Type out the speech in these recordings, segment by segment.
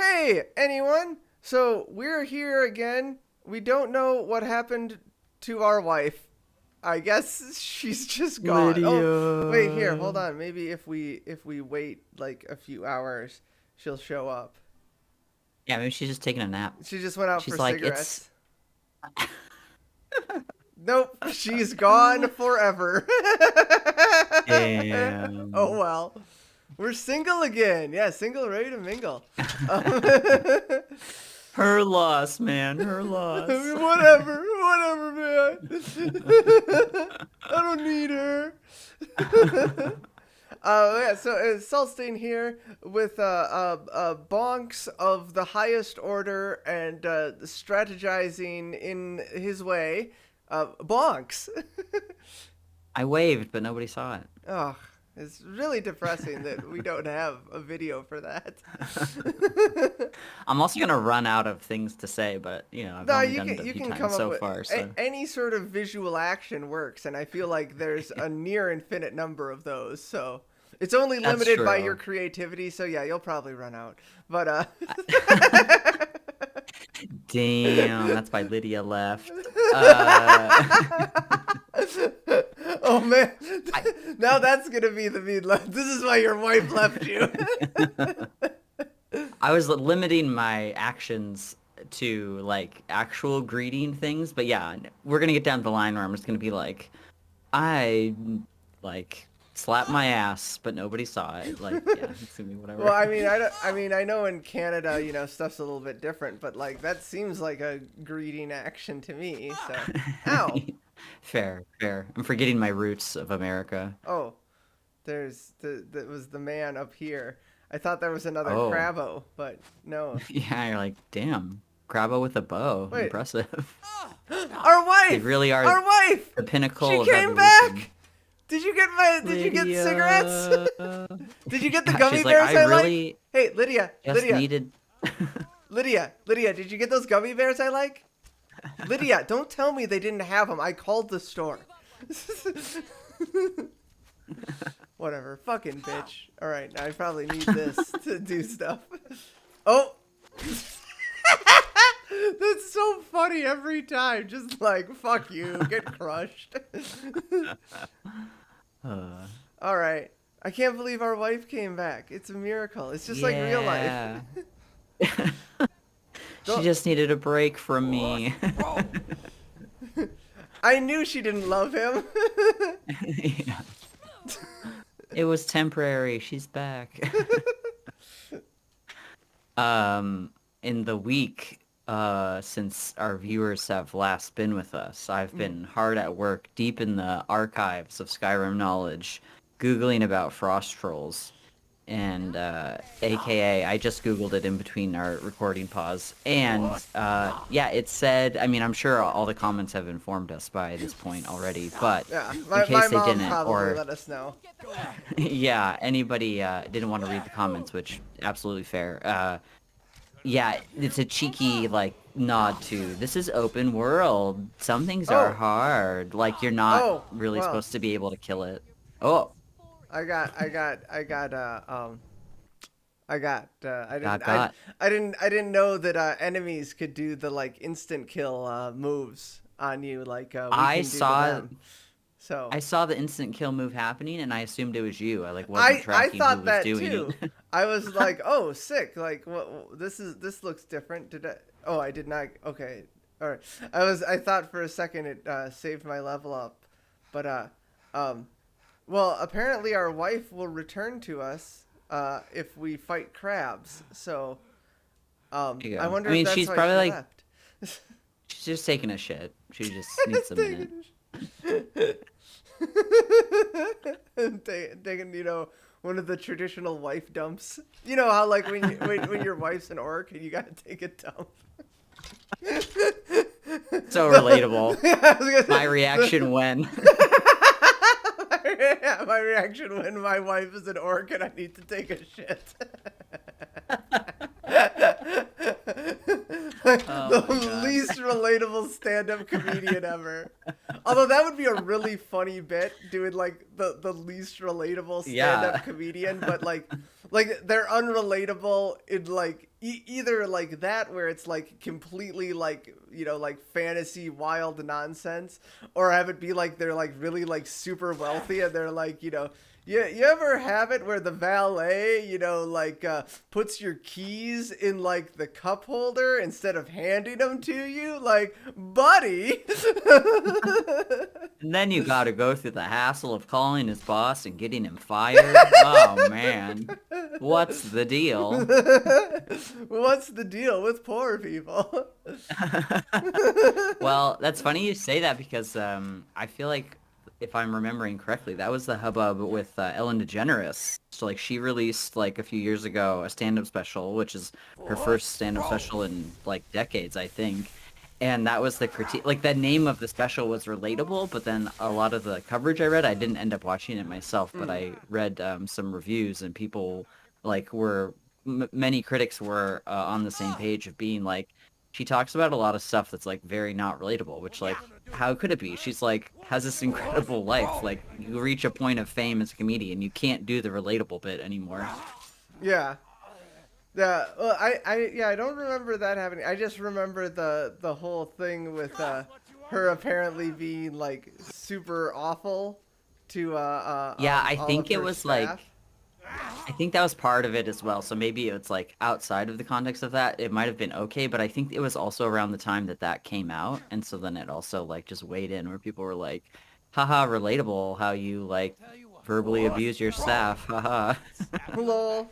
Hey, anyone? So we're here again. We don't know what happened to our wife. I guess she's just gone. Oh, wait, here, Lydia. hold on. Maybe if we wait like a few hours, she'll show up. Yeah, maybe she's just taking a nap. She just went out for She's like, it's. cigarettes. Nope, she's gone forever. Oh Damn. well. We're single again. Yeah, single, ready to mingle. Um, Her loss, man. Her loss. whatever, man. I don't need her. Yeah, so Salstein here with bonks of the highest order and strategizing in his way. Bonks. I waved, but nobody saw it. Oh, it's really depressing that we don't have a video for that. I'm also gonna run out of things to say, but I've No, only you done it can a you few can times come up so with far, so any sort of visual action works, and I feel like there's a near infinite number of those. So it's only that's limited by your true. creativity. So yeah, you'll probably run out. But Damn, that's why Lydia left. Uh, oh man, I, now that's gonna be the mean left. This is why your wife left you. I was limiting my actions to like actual greeting things, but yeah, we're gonna get down to the line where I'm just gonna be like, I like slapped my ass, but nobody saw it. Like, yeah, it's gonna be Well, whatever. I mean, I, don't, I mean, I know in Canada, stuff's a little bit different, but like that seems like a greeting action to me. So, ow. Fair, fair. I'm forgetting my roots of America. Oh, there's that was the man up here. I thought there was another Oh, Crabbo, but no. yeah, you're like, damn, Crabbo with a bow, Wait, impressive. our They wife, really are our wife. the She pinnacle of came evolution. back. Did you get my? Did you get cigarettes? Lydia. Did you get the Yeah, gummy she's like, bears I I like? really Hey, Lydia, just Lydia, needed. Lydia. Did you get those gummy bears I like? Lydia, don't tell me they didn't have them. I called the store. Whatever. Fucking bitch. Alright, now I probably need this to do stuff. Oh! That's so funny every time. Just like, fuck you. Get crushed. Uh, Alright. I can't believe our wife came back. It's a miracle. It's just like real life. yeah. She Don't- just needed a break from me. I knew she didn't love him. Yeah. It was temporary. She's back. In the week since our viewers have last been with us, I've been hard at work deep in the archives of Skyrim knowledge, Googling about frost trolls. And AKA, I just Googled it in between our recording pause. And yeah, it said, I mean, I'm sure all the comments have informed us by this point already, but Yeah, in my case they mom didn't, probably or let us know. yeah, anybody didn't want to read the comments, which absolutely fair. Yeah, it's a cheeky like nod to this is open world. Some things are Oh, hard. Like you're not oh, really well, supposed to be able to kill it. Oh, I got didn't, got. I didn't know that enemies could do the like instant kill moves on you like we I can do to saw them. So I saw the instant kill move happening, and I assumed it was you. I like wasn't I tracking who thought was that doing too. it. I was like, oh, sick. Like, this looks different. Did I? Oh, I did not. Okay, all right. I thought for a second it saved my level up, but um, well, apparently our wife will return to us if we fight crabs. So There you I go. I wonder if mean, that's she's why probably she like left. she's just taking a shit. She just needs a minute. Taking, one of the traditional wife dumps. You know how like when your wife's an orc and you gotta take a dump. So relatable. Yeah, I was My gonna say, reaction when. yeah, my reaction when my wife is an orc and I need to take a shit. Oh The my god. least relatable stand-up comedian ever. Although that would be a really funny bit, doing like the least relatable Yeah. stand-up comedian, but like like they're unrelatable in like either like that where it's like completely like like fantasy wild nonsense, or have it be like they're like really like super wealthy and they're like you ever have it where the valet, like puts your keys in like the cup holder instead of handing them to you? Like, buddy. And then you gotta go through the hassle of calling his boss and getting him fired. Oh man, what's the deal? What's the deal with poor people? Well, that's funny you say that because I feel like if I'm remembering correctly, that was the hubbub with Ellen DeGeneres. So like she released like a few years ago a stand-up special, which is her first stand-up special in like decades, I think. And that was the critique. Like the name of the special was relatable, but then a lot of the coverage I read, I didn't end up watching it myself, but I read some reviews and people like were many critics were on the same page of being like she talks about a lot of stuff that's like very not relatable, which like how could it be? She's like has this incredible life. Like you reach a point of fame as a comedian, you can't do the relatable bit anymore. Yeah. Yeah, well, I don't remember that happening. I just remember the whole thing with her apparently being like super awful to Yeah, I all of think it her was staff. like I think that was part of it as well. So maybe it's like outside of the context of that, it might have been okay, but I think it was also around the time that that came out, and so then it also like just weighed in where people were like, "Haha, relatable how you like verbally abuse your staff." Haha. Lol.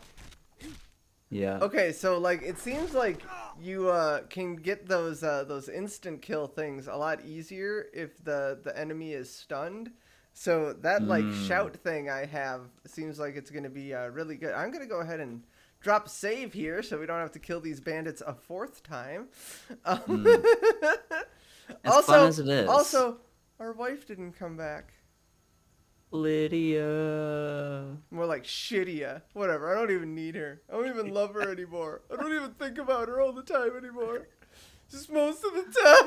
Yeah. Okay, so like it seems like you can get those instant kill things a lot easier if the enemy is stunned. So that like Mm. shout thing I have seems like it's gonna be really good. I'm gonna go ahead and drop save here so we don't have to kill these bandits a fourth time. Um, Mm. As fun also, as it is. also, our wife didn't come back. Lydia. More like shittia. Whatever. I don't even need her. I don't even love her anymore. I don't even think about her all the time anymore. Just most of the time.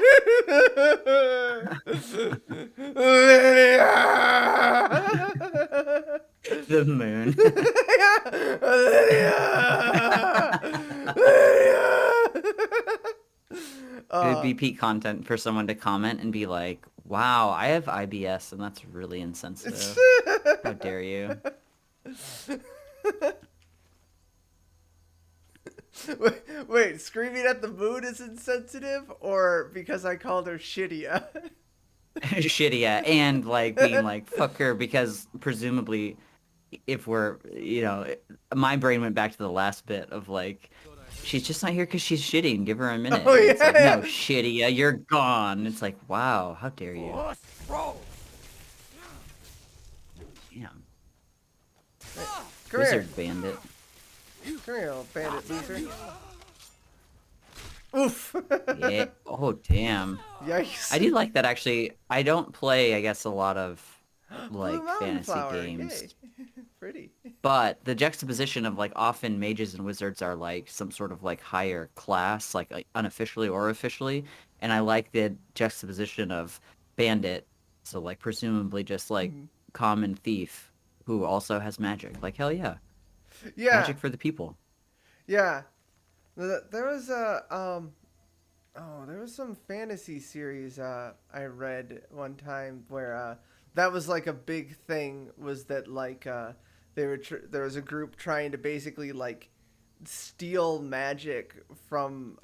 Lydia! The moon. Lydia! Lydia! It would be peak content for someone to comment and be like, "Wow, I have IBS and that's really insensitive. How dare you?" Wait, screaming at the moon is insensitive, or because I called her shittia? Shitty, yeah, and like being like fuck her because presumably if we're my brain went back to the last bit of like she's just not here because she's shitty and give her a minute Oh and yeah, it's like no yeah. shitty, yeah, you're gone. It's like wow, how dare you. Damn. Come here. Wizard bandit. Come here, little bandit loser. Oof. Yeah. Oh damn. Yikes. I do like that actually. I don't play I guess a lot of Blue like mountain fantasy flower. games. Yay. Pretty. But the juxtaposition of like often mages and wizards are like some sort of like higher class, like unofficially or officially, and I like the juxtaposition of bandit, so like presumably just like Mhm. common thief who also has magic. Like hell yeah, Yeah. magic for the people. Yeah. There was a oh, there was some fantasy series I read one time where that was like a big thing was that like there was a group trying to basically like steal magic from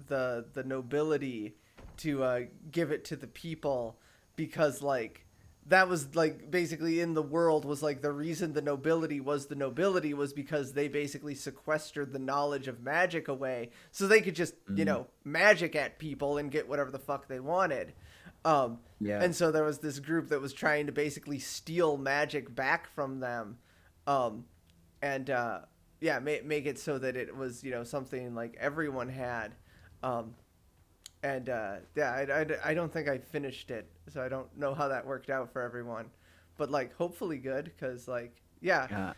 the nobility to give it to the people because like that was like basically in the world was like the reason the nobility was because they basically sequestered the knowledge of magic away so they could just Mm, magic at people and get whatever the fuck they wanted. um yeah. and so there was this group that was trying to basically steal magic back from them, um and yeah, make it so that it was something like everyone had. um and yeah, I don't think I finished it, so I don't know how that worked out for everyone, but like hopefully good because like yeah. Yeah.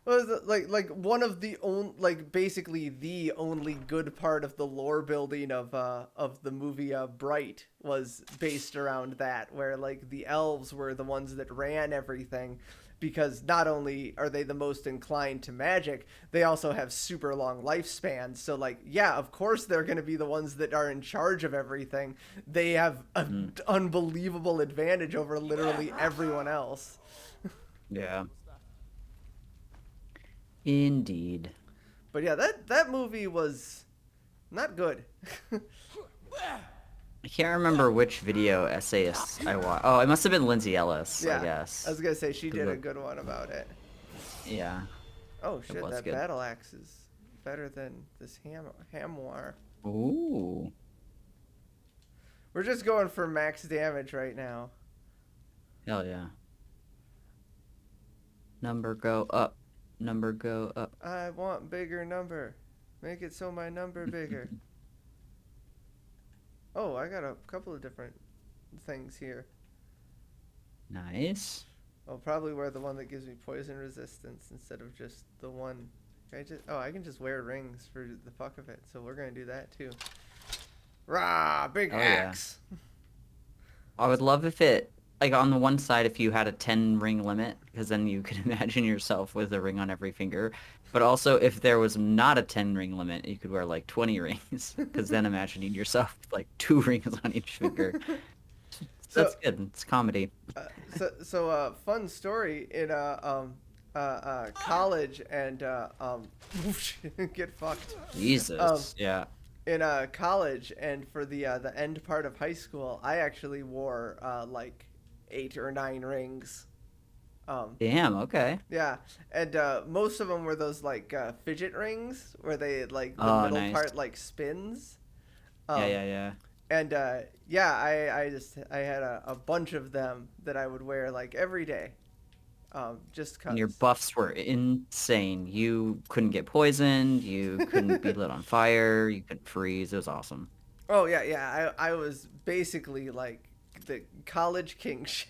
Well, like one of the only like basically the only good part of the lore building of the movie Bright was based around that, where like the elves were the ones that ran everything, because not only are they the most inclined to magic, they also have super long lifespans. So like, yeah, of course they're going to be the ones that are in charge of everything. They have an unbelievable advantage over literally everyone else. Yeah. Indeed. But yeah, that movie was not good. I can't remember which video essayist I watched. Oh, it must have been Lindsay Ellis, Yeah, I guess. I was gonna say she did a good one about it. Yeah. Oh shit, was that good. battle axe is better than this hammer. Ooh. We're just going for max damage right now. Hell yeah. Number go up. Number go up. I want bigger number. Make it so my number bigger. Oh, I got a couple of different things here. Nice. I'll probably wear the one that gives me poison resistance instead of just the one. I can just wear rings for the fuck of it. So we're gonna do that too. Rah, big axe. Yeah. I would love if it, like on the one side, if you had a 10 ring limit, because then you could imagine yourself with a ring on every finger. But also, if there was not a 10 ring limit, you could wear like 20 rings, because then imagining yourself with like 2 rings on each finger. So that's good. It's comedy. Fun story in college and get fucked. Jesus. Yeah. In college and for the end part of high school, I actually wore like 8 or 9 rings. Damn. Okay. Yeah, and most of them were those like fidget rings where they like the middle nice. part like spins. Yeah. And I had a bunch of them that I would wear like every day. Just cause. And your buffs were insane. You couldn't get poisoned. You couldn't be lit on fire. You couldn't freeze. It was awesome. Oh yeah. I was basically like the college king shit.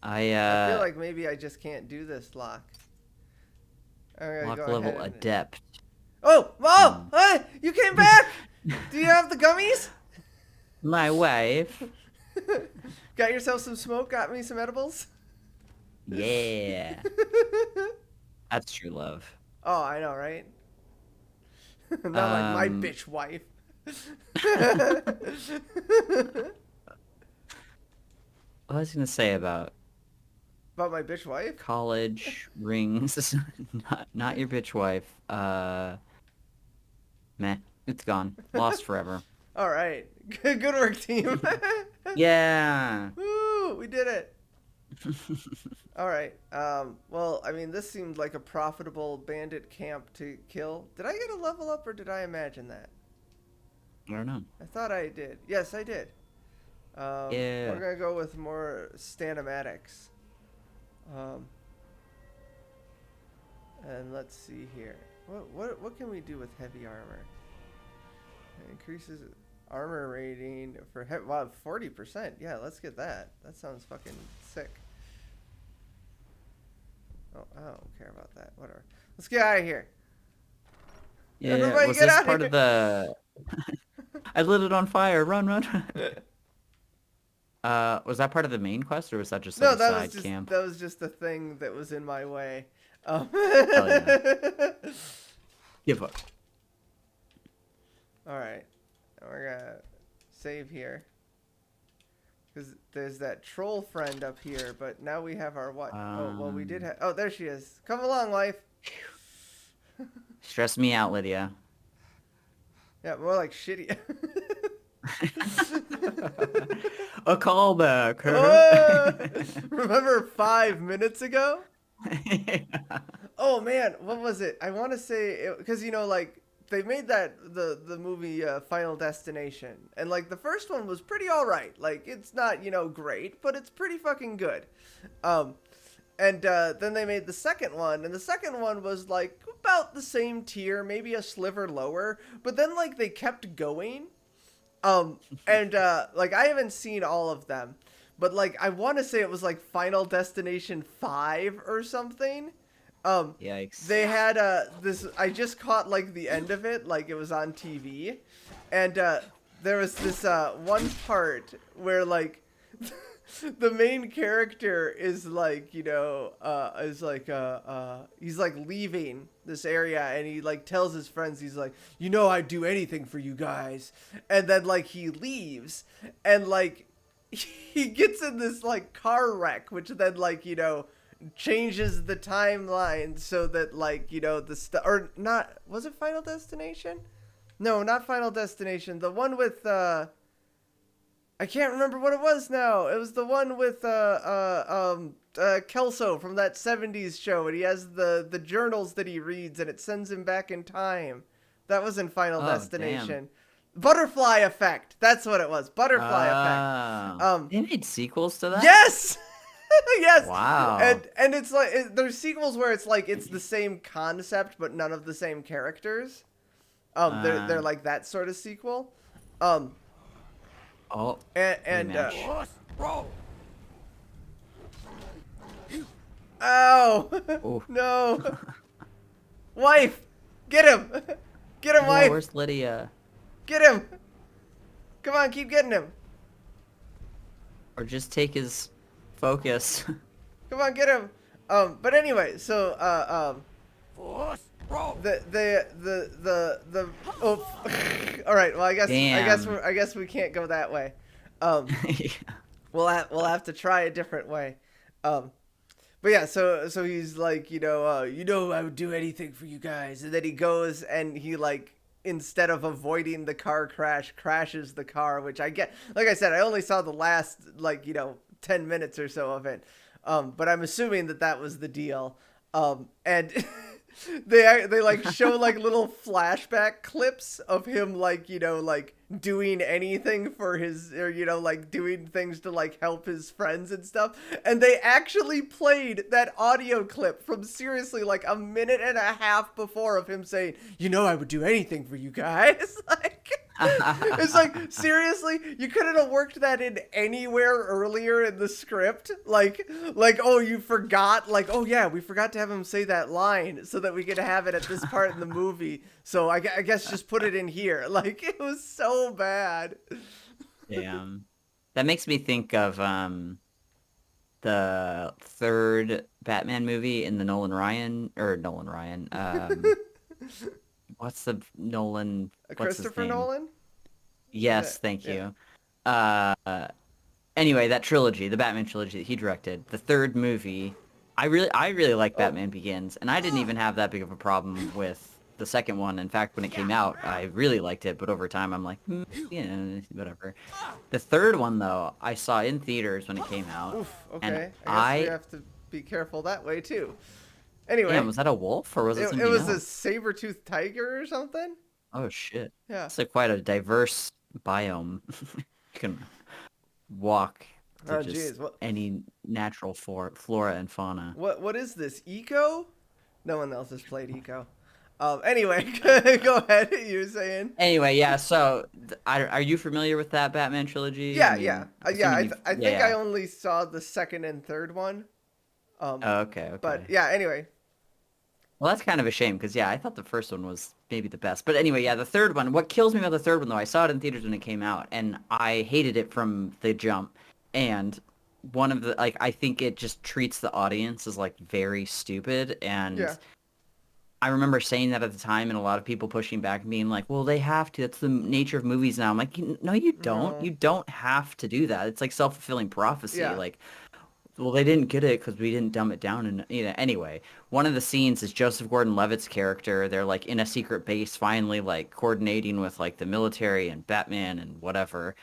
I feel like maybe I just can't do this, Locke. Lock level adept. Oh, hey, you came back. Do you have the gummies? My wife. Got yourself some smoke? Got me some edibles? Yeah. That's true love. Oh, I know, right? Not like my bitch wife. What was I gonna say about my bitch wife? college rings? not your bitch wife. Meh. It's gone. Lost forever. All right. Good work, team. Yeah. Woo! We did it. All right. Well, I mean, this seemed like a profitable bandit camp to kill. Did I get a level up, or did I imagine that? I don't know. I thought I did. Yes, I did. Yeah. We're gonna go with more stanomatics. And let's see here. What can we do with heavy armor? It increases armor rating for wow, 40%. Yeah, let's get that. That sounds fucking sick. Oh, I don't care about that. Whatever. Let's get out of here. Yeah. Everybody Was get this out part of of the? I lit it on fire. Run. Was that part of the main quest, or was that just like a side camp? That was just the thing that was in my way. Hell yeah. Give up. All right, we're gonna save here because there's that troll friend up here, but now we have our what? Oh, well, we did have. Oh, there she is. Come along, wife. Stress me out, Lydia. Yeah, more like shitty. A callback. Remember 5 minutes ago? Oh man, what was it? I want to say because like they made that the movie Final Destination, and like the first one was pretty all right. Like it's not great, but it's pretty fucking good. And then they made the second one, and the second one was like about the same tier, maybe a sliver lower. But then like they kept going, and like I haven't seen all of them, but like I want to say it was like Final Destination 5 or something. Yikes. They had this. I just caught like the end of it, like it was on TV, and there was this one part where like the main character is like, he's like leaving this area, and he like tells his friends, he's like, I'd do anything for you guys. And then like he leaves, and like he gets in this like car wreck, which then like, changes the timeline so that like, or not, was it Final Destination? No, not Final Destination. The one with I can't remember what it was now. It was the one with Kelso from that 70s show, and he has the journals that he reads, and it sends him back in time. That was in Final Destination. Damn. Butterfly Effect. That's what it was. Butterfly Effect. They made sequels to that? Yes! Yes. Wow. And it's like there's sequels where it's like it's the same concept but none of the same characters. They're like that sort of sequel. Oh. Ow! No. Wife, get him! Get him, wife! Where's Lydia? Get him! Come on, keep getting him. Or just take his focus. Come on, get him. But anyway, so the oh, all right. Well, I guess we can't go that way. Yeah. We'll have to try a different way. But yeah, so he's like, I would do anything for you guys, and then he goes and he like, instead of avoiding the car crash, crashes the car, which I get. Like I said, I only saw the last 10 minutes or so of it, but I'm assuming that was the deal. And they like show like little flashback clips of him like doing anything for his, or like doing things to like help his friends and stuff, and they actually played that audio clip from seriously like a minute and a half before of him saying, I would do anything for you guys. Like, it's like, seriously, you couldn't have worked that in anywhere earlier in the script. Like, oh, you forgot, like, oh yeah, we forgot to have him say that line so that we could have it at this part in the movie. So I guess just put it in here. Like, it was so bad. Damn. That makes me think of the third Batman movie in the Nolan Ryan. What's the Nolan? Christopher Nolan? Yes, thank you. Anyway, that trilogy, the Batman trilogy that he directed, the third movie, I really like Batman Begins, and I didn't even have that big of a problem with the second one. In fact, when it came out, I really liked it, but over time I'm like, whatever. The third one, though, I saw in theaters when it came out. Oof, okay. And I guess we have to be careful that way, too. Anyway. Yeah, was that a wolf, or was it something else? It was a saber-toothed tiger or something? Oh, shit. Yeah. It's like quite a diverse biome. You can walk to any natural flora and fauna. What is this, Eco? No one else has played Eco. Anyway, go ahead. You were saying. Anyway, yeah. So, are you familiar with that Batman trilogy? Yeah, I think I only saw the second and third one. Okay. But yeah, anyway. Well, that's kind of a shame because I thought the first one was maybe the best. But anyway, the third one. What kills me about the third one, though, I saw it in theaters when it came out, and I hated it from the jump. And one of the I think it just treats the audience as like very stupid, and I remember saying that at the time, and a lot of people pushing back and being like, well, they have to. That's the nature of movies now. I'm like, no, you don't. No. You don't have to do that. It's like self-fulfilling prophecy. Yeah. Like, well, they didn't get it because we didn't dumb it down. And anyway, one of the scenes is Joseph Gordon-Levitt's character. They're like in a secret base, finally like coordinating with like the military and Batman and whatever.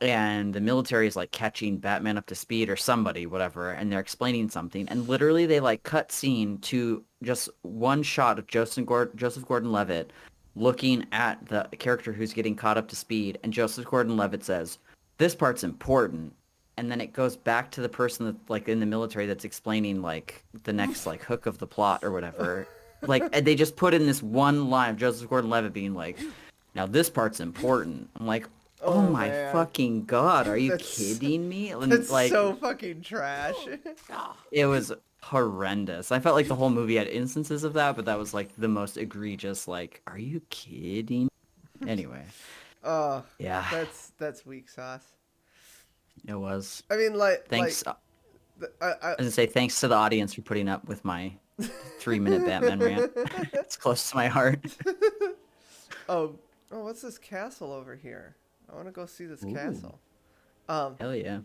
And the military is like catching Batman up to speed or somebody, whatever, and they're explaining something. And literally they like cut scene to just one shot of Joseph Gordon-Levitt looking at the character who's getting caught up to speed. And Joseph Gordon-Levitt says, "This part's important." And then it goes back to the person that like in the military that's explaining like the next like hook of the plot or whatever. Like, and they just put in this one line of Joseph Gordon-Levitt being like, "Now this part's important." I'm like, oh my fucking god, are you kidding me? And that's like, so fucking trash. It was horrendous. I felt like the whole movie had instances of that, but that was like the most egregious, like, are you kidding? Anyway. Oh, Yeah, that's weak sauce. it was. I mean, Thanks. I I was gonna say thanks to the audience for putting up with my 3-minute Batman rant. It's close to my heart. oh, oh, what's this castle over here? I want to go see this Ooh, castle. Um, hell yeah.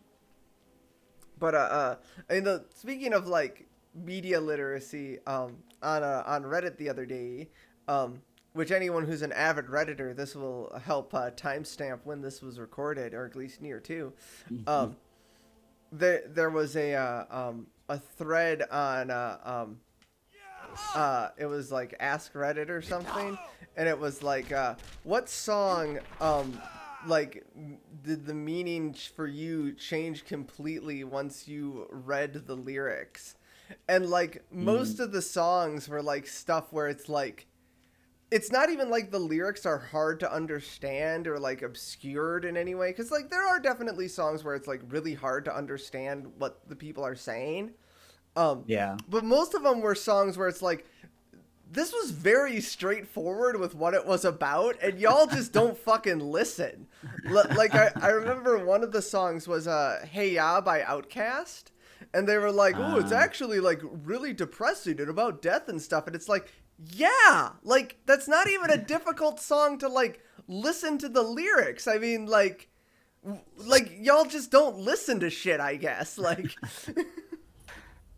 but I mean, speaking of like media literacy, on Reddit the other day, which anyone who's an avid redditor, this will help timestamp when this was recorded, or at least near to. Mhm. Um, there was a thread on it was like Ask Reddit or something, and it was like what song like did the meaning for you change completely once you read the lyrics, and like most Mm, of the songs were like stuff where it's like it's not even like the lyrics are hard to understand or like obscured in any way, because like there are definitely songs where it's like really hard to understand what the people are saying, um yeah. but most of them were songs where it's like this was very straightforward with what it was about, and y'all just don't fucking listen. Like I remember one of the songs was Hey Ya by Outkast, and they were like, oh, it's Uh, actually like really depressing and about death and stuff, and it's like, yeah, like that's not even a difficult song to like listen to the lyrics. I mean, like y'all just don't listen to shit, I guess. Like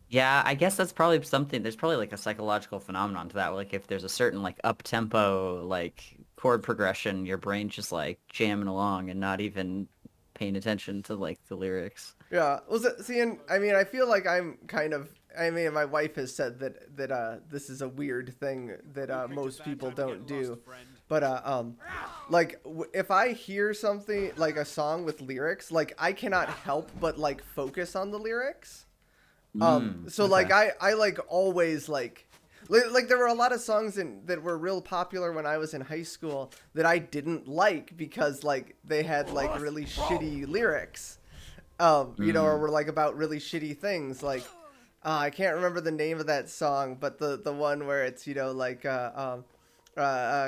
yeah, I guess that's probably something. There's probably like a psychological phenomenon to that. Like if there's a certain like up tempo like chord progression, your brain's just like jamming along and not even paying attention to like the lyrics. yeah. Was it see? And I mean, I feel like I'm kind of. I mean, my wife has said that this is a weird thing that most people don't do, but like if I hear something like a song with lyrics, like I cannot help but like focus on the lyrics. So like Okay. I like always like there were a lot of songs that were real popular when I was in high school that I didn't like because like they had like really shitty lyrics, you know, or Mm. were like about really shitty things. Like I can't remember the name of that song, but the one where it's, you know, like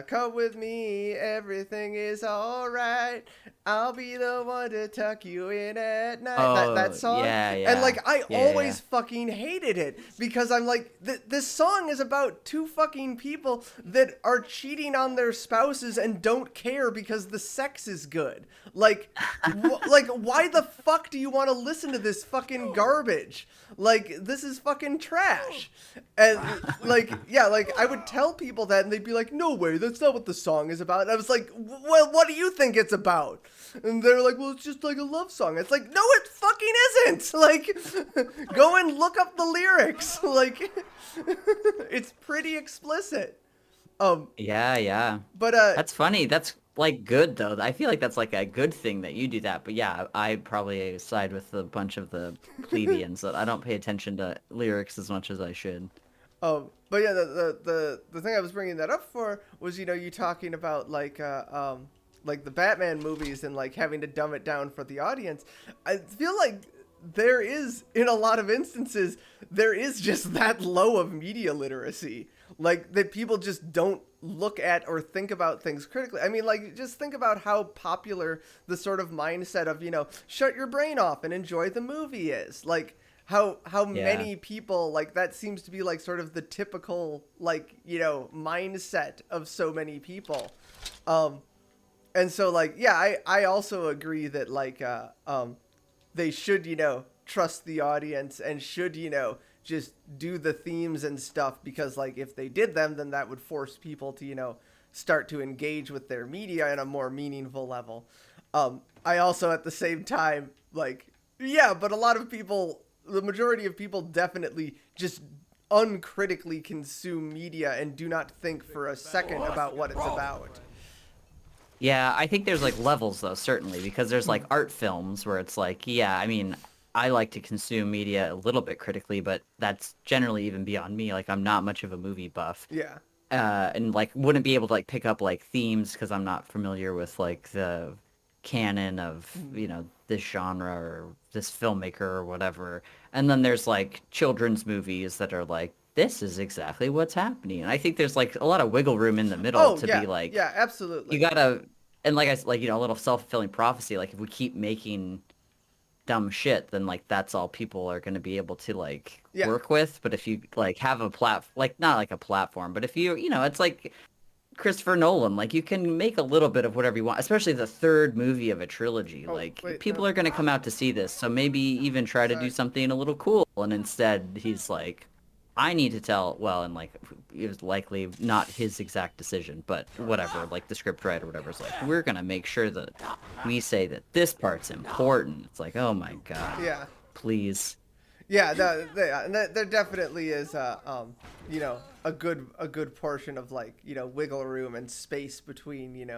come with me, everything is all right. I'll be the one to tuck you in at night. That Oh, song, yeah, and yeah. like I Yeah, yeah, yeah. always fucking hated it because I'm like, this song is about two fucking people that are cheating on their spouses and don't care because the sex is good. Like, like why the fuck do you want to listen to this fucking garbage? Like this is fucking trash. And like yeah, like I would tell people that and they'd be like, "No way, that's not what the song is about." And I was like, "Well, what do you think it's about?" And they're like, "Well, it's just like a love song." It's like, "No, it fucking isn't." Like go and look up the lyrics. Like it's pretty explicit. Um Yeah, yeah. but That's funny. That's like good though. I feel like that's like a good thing that you do that. But yeah, I probably side with a bunch of the plebeians that I don't pay attention to lyrics as much as I should. but yeah, the thing I was bringing that up for was, you know, you talking about like the Batman movies and like having to dumb it down for the audience. I feel like there is, in a lot of instances, there is just that low of media literacy, like that people just don't look at or think about things critically. I mean, like just think about how popular the sort of mindset of, you know, shut your brain off and enjoy the movie is. Like how Yeah. many people, like that seems to be like sort of the typical, like, you know, mindset of so many people. Um and so like yeah, I also agree that like they should, you know, trust the audience and should, you know, just do the themes and stuff, because like if they did them, then that would force people to, you know, start to engage with their media in a more meaningful level. I also at the same time like yeah, but a lot of people, the majority of people definitely just uncritically consume media and do not think for a second about what it's about. Yeah, I think there's like levels though, certainly, because there's like art films where it's like, yeah, I mean, I like to consume media a little bit critically, but that's generally even beyond me. Like I'm not much of a movie buff. Yeah. And like wouldn't be able to like pick up like themes because I'm not familiar with like the canon of, you know, this genre or this filmmaker or whatever. And then there's like children's movies that are like, this is exactly what's happening. And I think there's like a lot of wiggle room in the middle Oh to yeah. be like, Yeah, you absolutely. gotta. and like like a little self-fulfilling prophecy. Like if we keep making dumb shit, then like that's all people are going to be able to like Yeah. work with. But if you like have a like not like a platform, but if you it's like Christopher Nolan, like you can make a little bit of whatever you want, especially the third movie of a trilogy. Oh, Like wait, people no. are going to come out to see this, so maybe even try to do Sorry. something a little cool. And instead, he's like, I need to tell. Well, and like it was likely not his exact decision, but whatever. Like the script writer, or whatever, is like, we're going to make sure that we say that this part's important. It's like, oh my god, Yeah. please. Yeah, there definitely is a good portion of like wiggle room and space between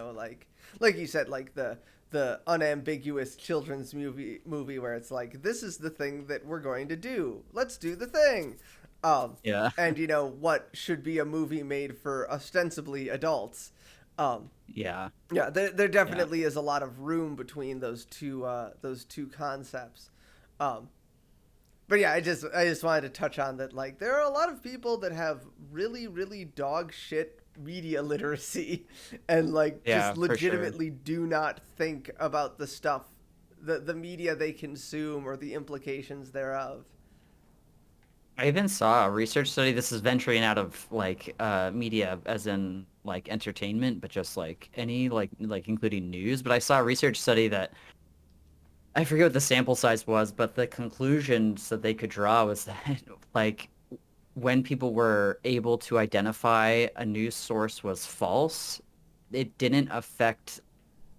like you said, like the unambiguous children's movie where it's like, this is the thing that we're going to do, let's do the thing, Yeah. and what should be a movie made for ostensibly adults. Yeah. Yeah, there definitely is a lot of room between those two concepts. But yeah, I just wanted to touch on that. Like, there are a lot of people that have really, really dog shit media literacy, and like Yeah, just for sure. legitimately do not think about the stuff, the media they consume or the implications thereof. I even saw a research study. This is venturing out of like media, as in like entertainment, but just like any like including news. But I saw a research study that I forget what the sample size was, but the conclusions that they could draw was that like when people were able to identify a news source was false, it didn't affect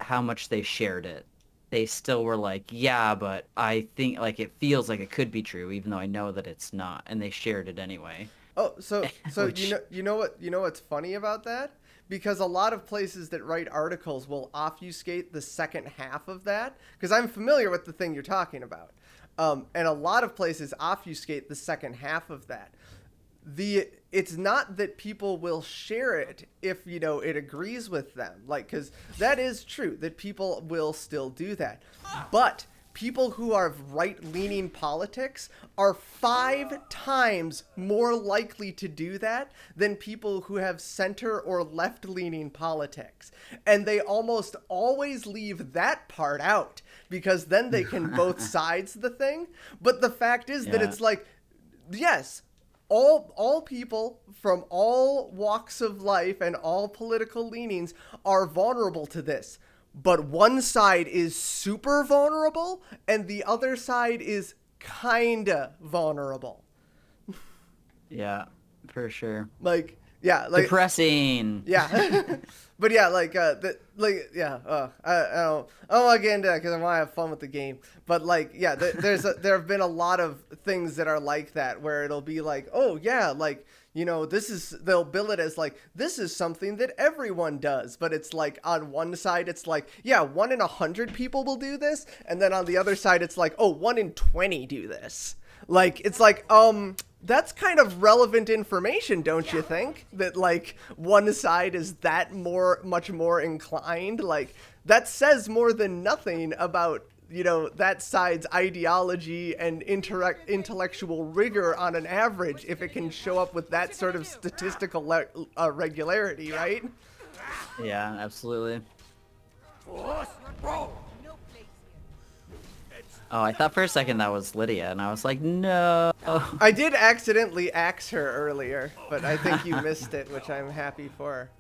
how much they shared it. They still were like, yeah, but I think like it feels like it could be true, even though I know that it's not, and they shared it anyway. Oh, so Which, what's funny about that? Because a lot of places that write articles will obfuscate the second half of that. Because I'm familiar with the thing you're talking about, and a lot of places obfuscate the second half of that. It's not that people will share it if it agrees with them, like, because that is true that people will still do that, but people who are right-leaning politics are 5 times more likely to do that than people who have center or left-leaning politics. And they almost always leave that part out because then they can both sides the thing. But the fact is that yeah, it's like, yes, all people from all walks of life and all political leanings are vulnerable to this. But one side is super vulnerable and the other side is kinda vulnerable. yeah, for sure. Like, yeah, like, Depressing. yeah. But yeah, like, I don't want to get into that because I want to have fun with the game. But like, yeah, there have been a lot of things that are like that where it'll be like, oh yeah, like, they'll bill it as like, this is something that everyone does. But it's like, on one side, it's like, yeah, 1 in 100 people will do this. And then on the other side, it's like, oh, 1 in 20 do this. Like, it's like, that's kind of relevant information, don't you think? That like one side is much more inclined. Like, that says more than nothing about that side's ideology and intellectual rigor on an average, if it can show up with that sort of statistical regularity, right? Yeah, absolutely. Oh, I thought for a second that was Lydia, and I was like, no. I did accidentally axe her earlier, but I think you missed it, which I'm happy for.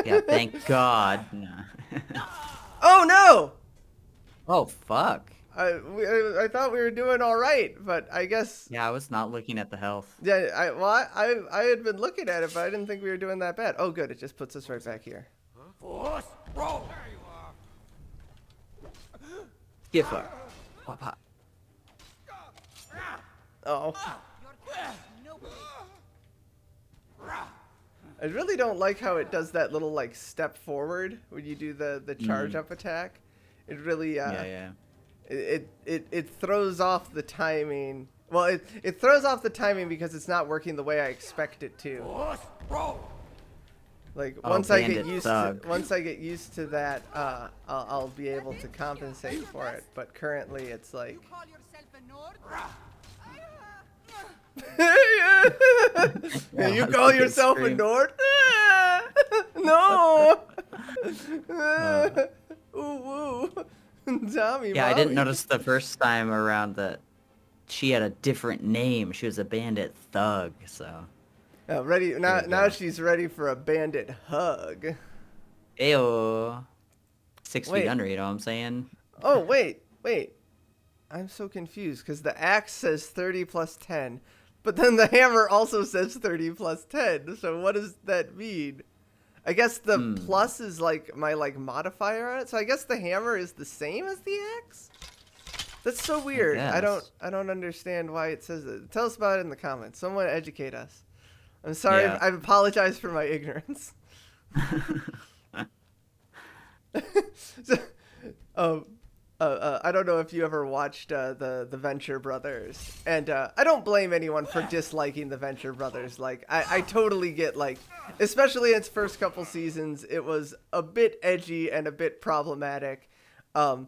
Yeah, thank God. No. Oh no! Oh, fuck. I thought we were doing all right, but I guess. Yeah, I was not looking at the health. Yeah, I had been looking at it, but I didn't think we were doing that bad. Oh, good, it just puts us right back here. Get fucked. Pop, pop. Oh. I really don't like how it does that little like step forward when you do the charge up attack. It really Yeah. it throws off the timing. Well, it throws off the timing because it's not working the way I expect it to. Like, Oh, once I get Bandit used thug. to that, I'll be able to compensate for it. But currently, it's like. That You was call a good yourself a scream. Nord? No. Uh, Ooh, woo. Tommy, yeah, I didn't mommy. notice the first time around that she had a different name. She was a bandit thug, so Ready there now. you Now go. she's ready for a bandit hug. Ayo. 6 feet Wait. under, you know what I'm saying? Oh, wait. I'm so confused because the axe says 30 plus 10, but then the hammer also says 30 plus 10. So what does that mean? I guess the Hmm, plus is like my like modifier on it. So I guess the hammer is the same as the axe. That's so I weird. guess. I don't understand why it says it. Tell us about it in the comments. Someone educate us. I'm sorry. Yeah. I apologize for my ignorance. So, um, I don't know if you ever watched the Venture Brothers, and I don't blame anyone for disliking the Venture Brothers. Like, I totally get like, especially in its first couple seasons, it was a bit edgy and a bit problematic, and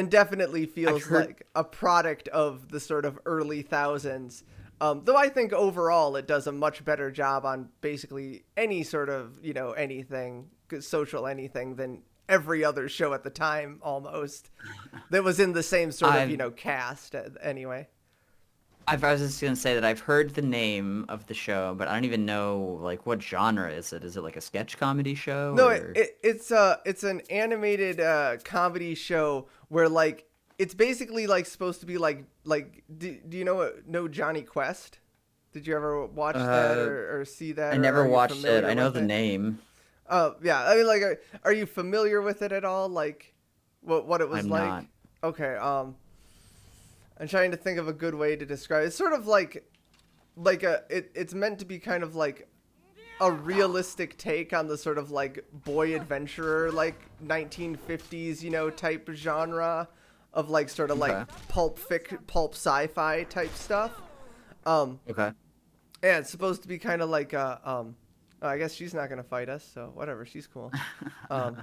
definitely I've feels heard like a product of the sort of early thousands. Though I think overall it does a much better job on basically any sort of anything social anything than every other show at the time almost that was in the same sort of I've cast anyway. I was just gonna say that I've heard the name of the show, but I don't even know like what genre is it? Is it like a sketch comedy show No, or it's an animated comedy show where like it's basically like supposed to be like do you know Johnny Quest? Did you ever watch that uh or see that, I or never are you watched it. familiar I know with the it? name. Oh yeah, I mean like are you familiar with it at all? Like what it was I'm not. like? Okay, I'm trying to think of a good way to describe it. It's sort of like it's meant to be kind of like a realistic take on the sort of like boy adventurer like 1950s type genre of like sort of like Okay. pulp sci-fi type stuff. Um, Okay. yeah, it's supposed to be kind of like oh, I guess she's not gonna fight us, so whatever, she's cool. Um,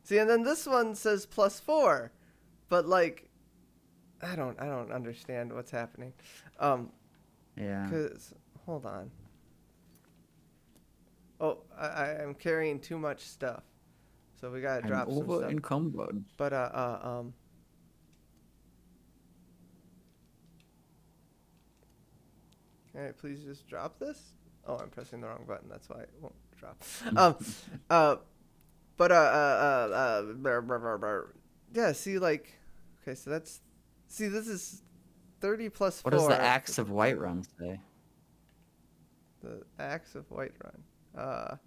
see, and then this one says +4, but like I don't understand what's happening. Um, Yeah. cause hold on. Oh, I'm carrying too much stuff, so we gotta I'm drop some over stuff. encumbered. But can I please just drop this? Oh, I'm pressing the wrong button. That's why it won't drop. Um, uh, but yeah. See, like, okay, so see, this is 30 plus What does the 4. Axe of Whiterun say? The axe of Whiterun. So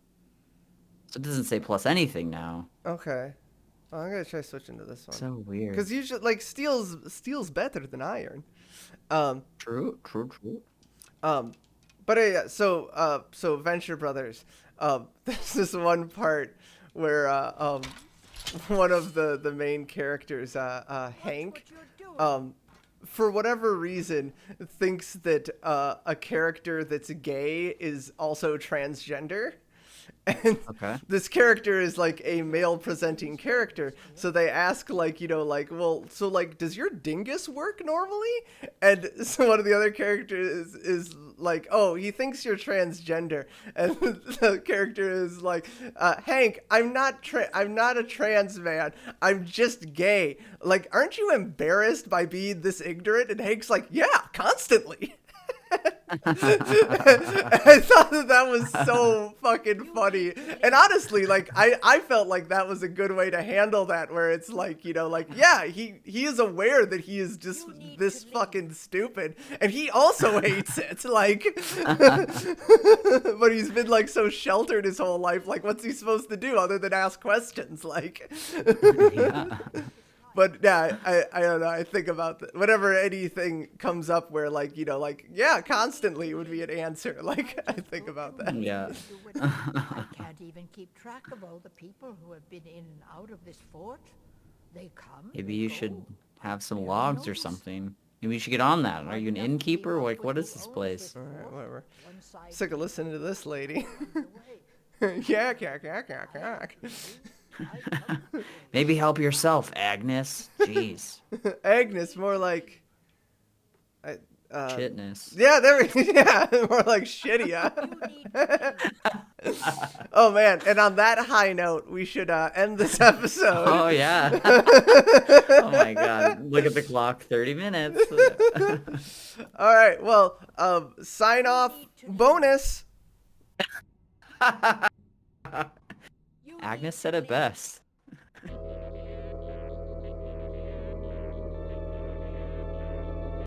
it doesn't say plus anything now. Okay. Well, I'm gonna try switching to this one. So weird. Cause usually, like, steel's better than iron. Um, True, true, true. um, but yeah. So Venture Brothers. There's this one part where one of the main characters, Hank, for whatever reason, thinks that a character that's gay is also transgender. And Okay. this character is like a male presenting character, so they ask like like, well, so like, does your dingus work normally? And so one of the other characters is like, oh, he thinks you're transgender. And the character is like, Hank, I'm not a trans man, I'm just gay. Like, aren't you embarrassed by being this ignorant? And Hank's like, yeah, constantly. I thought that was so fucking funny. And honestly, like I felt like that was a good way to handle that, where it's like, like, yeah, he is aware that he is just this fucking stupid and he also hates it. Like but he's been like so sheltered his whole life. Like, what's he supposed to do other than ask questions? Like Yeah. But yeah, I don't know. I think about whenever anything comes up where like like, yeah, constantly would be an answer. Like, I think about that. Yeah. I can't even keep track of all the people who have been in and out of this fort. They come. Maybe they you go. should have some Never logs or notice. something. Maybe you should get on that. Are you an Enough to be innkeeper? Like, offered what who is this owns place? this All right, fort. whatever. One side Sick of listening to this lady. away. Yeah, yeah. Maybe help yourself, Agnes. Jeez. Agnes, more like, Shitness. Yeah, yeah, more like shitty. You need to leave. Oh man, and on that high note, we should end this episode. Oh yeah. Oh my god. Look at the clock. 30 minutes. All right, well, sign off. Bonus. You Agnes need said to it leave. best.